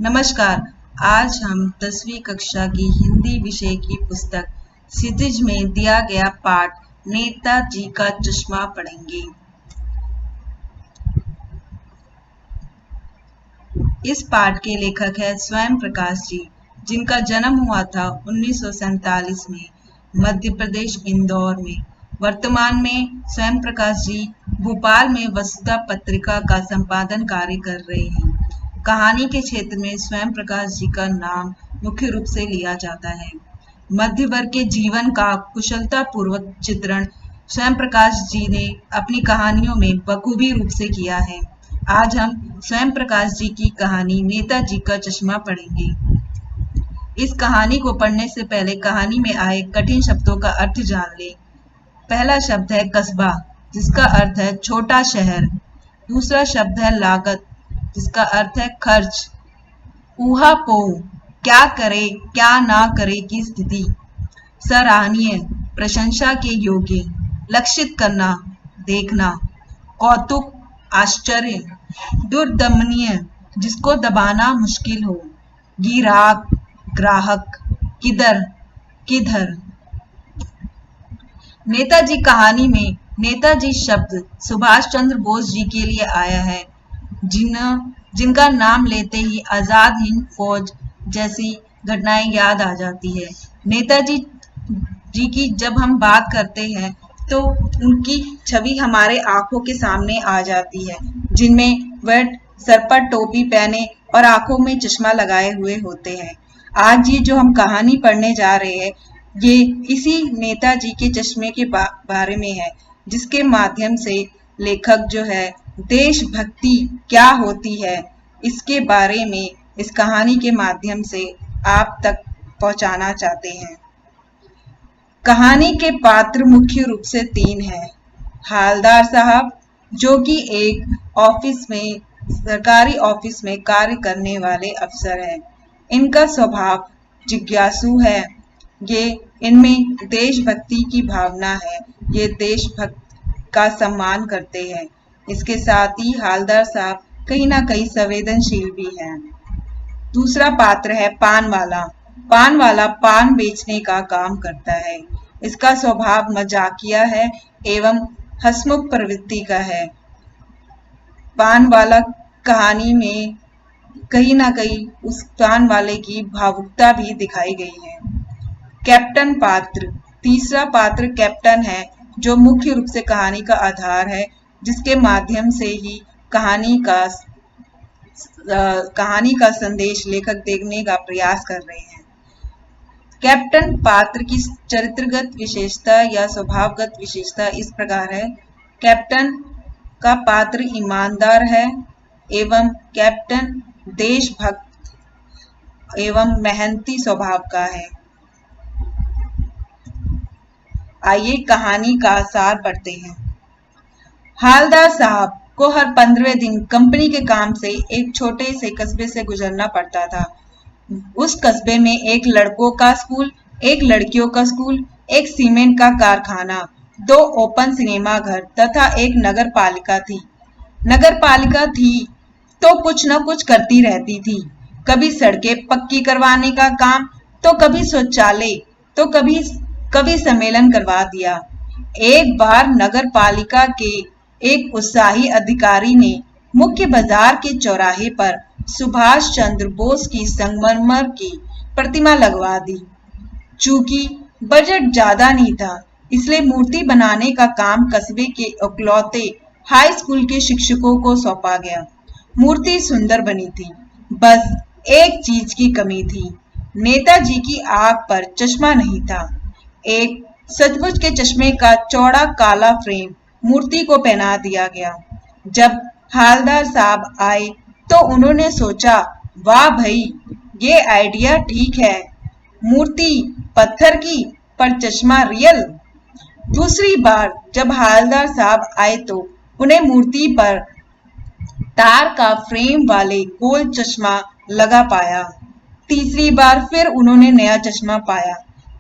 नमस्कार। आज हम 10वीं कक्षा की हिंदी विषय की पुस्तक क्षितिज में दिया गया पाठ नेताजी का चश्मा पढ़ेंगे। इस पाठ के लेखक है स्वयं प्रकाश जी, जिनका जन्म हुआ था 1947 में मध्य प्रदेश इंदौर में। वर्तमान में स्वयं प्रकाश जी भोपाल में वसुधा पत्रिका का संपादन कार्य कर रहे हैं। कहानी के क्षेत्र में स्वयं प्रकाश जी का नाम मुख्य रूप से लिया जाता है। मध्य वर्ग के जीवन का कुशलता पूर्वक चित्रण स्वयं प्रकाश जी ने अपनी कहानियों में बखूबी रूप से किया है। आज हम स्वयं प्रकाश जी की कहानी नेताजी का चश्मा पढ़ेंगे। इस कहानी को पढ़ने से पहले कहानी में आए कठिन शब्दों का अर्थ जान लें। पहला शब्द है कस्बा, जिसका अर्थ है छोटा शहर। दूसरा शब्द है लागत, जिसका अर्थ है खर्च। ऊहापोह, क्या करे क्या ना करे की स्थिति। सराहनीय, प्रशंसा के योग्य। लक्षित करना, देखना। कौतुक, आश्चर्य। दुर्दमनीय, जिसको दबाना मुश्किल हो। गिराक, ग्राहक। किधर, किधर। नेताजी कहानी में नेताजी शब्द सुभाष चंद्र बोस जी के लिए आया है, जिनका नाम लेते ही आजाद हिंद फौज जैसी घटनाएं याद आ जाती है। नेताजी जी की जब हम बात करते हैं तो उनकी छवि हमारे आंखों के सामने आ जाती है, जिनमें वह सर पर टोपी पहने और आंखों में चश्मा लगाए हुए होते हैं। आज ये जो हम कहानी पढ़ने जा रहे हैं, ये इसी नेताजी के चश्मे के बारे में है, जिसके माध्यम से लेखक जो है देशभक्ति क्या होती है इसके बारे में इस कहानी के माध्यम से आप तक पहुंचाना चाहते हैं। कहानी के पात्र मुख्य रूप से 3 हैं। हालदार साहब, जो कि एक ऑफिस में सरकारी ऑफिस में कार्य करने वाले अफसर हैं। इनका स्वभाव जिज्ञासु है। ये इनमें देशभक्ति की भावना है। ये देशभक्त का सम्मान करते हैं। इसके साथ ही हालदार साहब कहीं ना कहीं संवेदनशील भी हैं। दूसरा पात्र है पान वाला। पान वाला पान बेचने का काम करता है। इसका स्वभाव मजाकिया है एवं हंसमुख प्रवृत्ति का है। पान वाला कहानी में कहीं ना कहीं उस पान वाले की भावुकता भी दिखाई गई है। कैप्टन पात्र, तीसरा पात्र कैप्टन है, जो मुख्य रूप से कहानी का आधार है, जिसके माध्यम से ही कहानी का संदेश लेखक देने का प्रयास कर रहे हैं। कैप्टन पात्र की चरित्रगत विशेषता या स्वभावगत विशेषता इस प्रकार है। कैप्टन का पात्र ईमानदार है एवं कैप्टन देशभक्त एवं मेहनती स्वभाव का है। आइए कहानी का सार पढ़ते हैं। हालदार साहब को हर 15वें दिन कंपनी के काम से एक छोटे से कस्बे से गुजरना पड़ता था। उस कस्बे में एक लड़कों का स्कूल, एक लड़कियों का स्कूल, एक सीमेंट का कारखाना, 2 ओपन सिनेमा घर तथा एक नगर पालिका थी। नगर पालिका थी तो कुछ न कुछ करती रहती थी। कभी सड़कें पक्की करवाने का काम, तो कभी शौचालय, तो कभी सम्मेलन करवा दिया। एक बार नगर पालिका के एक उत्साही अधिकारी ने मुख्य बाजार के चौराहे पर सुभाष चंद्र बोस की संगमरमर की प्रतिमा लगवा दी। चूंकि बजट ज्यादा नहीं था, इसलिए मूर्ति बनाने का काम कस्बे के इकलौते हाई स्कूल के शिक्षकों को सौंपा गया। मूर्ति सुंदर बनी थी, बस एक चीज की कमी थी। नेताजी की आंख पर चश्मा नहीं था। एक सचमुच के चश्मे का चौड़ा काला फ्रेम मूर्ति को पहना दिया गया। जब हालदार साहब आए तो उन्होंने सोचा, वाह भाई, ये आइडिया ठीक है। मूर्ति पत्थर की पर चश्मा रियल। दूसरी बार जब हालदार साहब आए तो उन्हें मूर्ति पर तार का फ्रेम वाले गोल चश्मा लगा पाया। तीसरी बार फिर उन्होंने नया चश्मा पाया।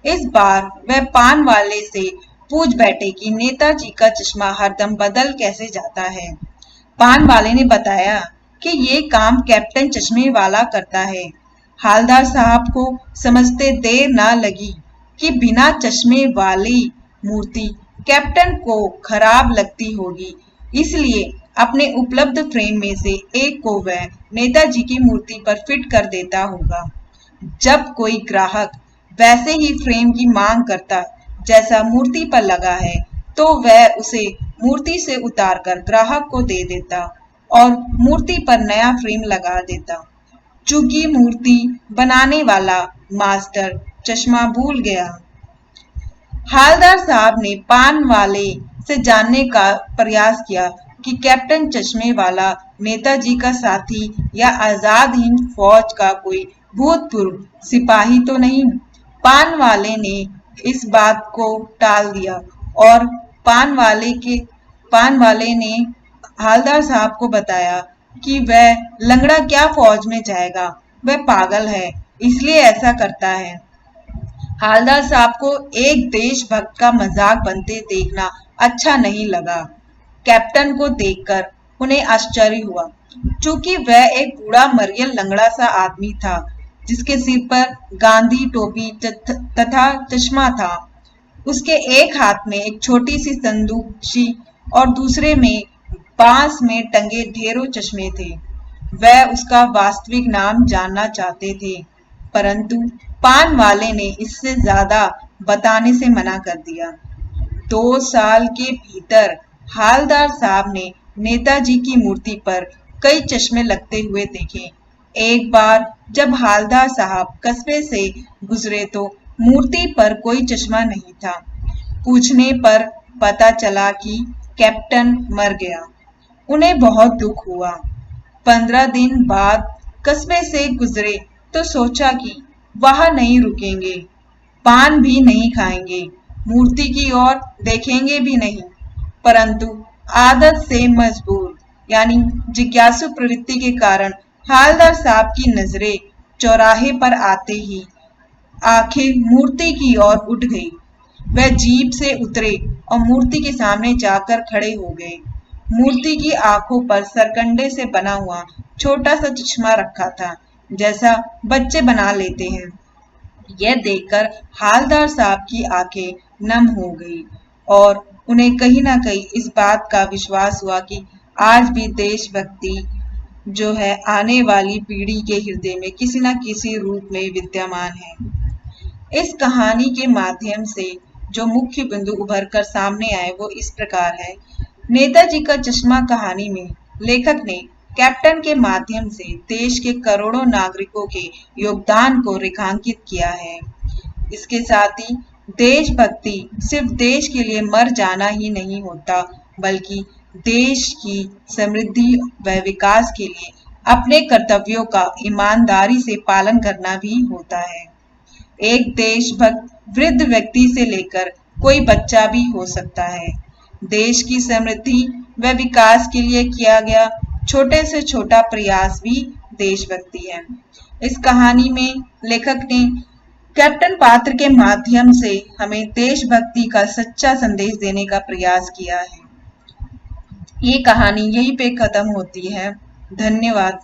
इस बार वह पान वाले से पूछ बैठे कि नेताजी का चश्मा हरदम बदल कैसे जाता है। पान वाले ने बताया कि ये काम कैप्टन चश्मे वाला करता है। हालदार साहब को समझते देर ना लगी कि बिना चश्मे वाली मूर्ति कैप्टन को खराब लगती होगी, इसलिए अपने उपलब्ध फ्रेम में से एक को वह नेताजी की मूर्ति पर फिट कर देता होगा। जब कोई ग्राहक वैसे ही फ्रेम की मांग करता जैसा मूर्ति पर लगा है, तो वह उसे मूर्ति से उतारकर ग्राहक को दे देता और मूर्ति पर नया फ्रेम लगा देता। चूंकि मूर्ति बनाने वाला मास्टर चश्मा भूल गया। हालदार साहब ने पान वाले से जानने का प्रयास किया कि कैप्टन चश्मे वाला नेताजी का साथी या आजाद हिंद फौज का कोई भूतपूर्व सिपाही तो नहीं। पान वाले ने इस बात को टाल दिया और पान वाले ने हालदार साहब को बताया कि वह लंगड़ा क्या फौज में जाएगा, वह पागल है, इसलिए ऐसा करता है। हालदार साहब को एक देशभक्त का मजाक बनते देखना अच्छा नहीं लगा। कैप्टन को देखकर उन्हें आश्चर्य हुआ, चूंकि वह एक बूढ़ा मरियल लंगड़ा सा आदमी था, जिसके सिर पर गांधी टोपी तथा चश्मा था। उसके एक हाथ में एक छोटी सी संदूकशी और दूसरे में बांस में टंगे ढेरों चश्मे थे। वह उसका वास्तविक नाम जानना चाहते थे, परंतु पान वाले ने इससे ज्यादा बताने से मना कर दिया। 2 साल के भीतर हालदार साहब ने नेताजी की मूर्ति पर कई चश्मे लगते हुए देखे। एक बार जब हालदार साहब कस्बे से गुजरे तो मूर्ति पर कोई चश्मा नहीं था। पूछने पर पता चला कि कैप्टन मर गया। उन्हें बहुत दुख हुआ। 15 दिन बाद कस्बे से गुजरे तो सोचा कि वहां नहीं रुकेंगे, पान भी नहीं खाएंगे, मूर्ति की ओर देखेंगे भी नहीं, परंतु आदत से मजबूर यानी जिज्ञासु प्रवृत्ति के कारण हालदार साहब की नजरें चौराहे पर आते ही आंखें मूर्ति की ओर उठ गई। वह जीप से उतरे और मूर्ति के सामने जाकर खड़े हो गए। मूर्ति की आंखों पर सरकंडे से बना हुआ छोटा सा चश्मा रखा था, जैसा बच्चे बना लेते हैं। यह देखकर हालदार साहब की आंखें नम हो गई और उन्हें कहीं ना कहीं इस बात का विश्वास हुआ कि आज भी देशभक्ति जो है आने वाली पीढ़ी के हृदय में किसी न किसी रूप में विद्यमान है। इस कहानी के माध्यम से जो मुख्य बिंदु उभर कर सामने आए वो इस प्रकार है। नेताजी का चश्मा कहानी में लेखक ने कैप्टन के माध्यम से देश के करोड़ों नागरिकों के योगदान को रेखांकित किया है। इसके साथ ही देशभक्ति सिर्फ देश के लिए मर जाना ही नहीं होता, बल्कि देश की समृद्धि व विकास के लिए अपने कर्तव्यों का ईमानदारी से पालन करना भी होता है। एक देशभक्त वृद्ध व्यक्ति से लेकर कोई बच्चा भी हो सकता है। देश की समृद्धि व विकास के लिए किया गया छोटे से छोटा प्रयास भी देशभक्ति है। इस कहानी में लेखक ने कैप्टन पात्र के माध्यम से हमें देशभक्ति का सच्चा संदेश देने का प्रयास किया है। ये कहानी यहीं पे खत्म होती है। धन्यवाद।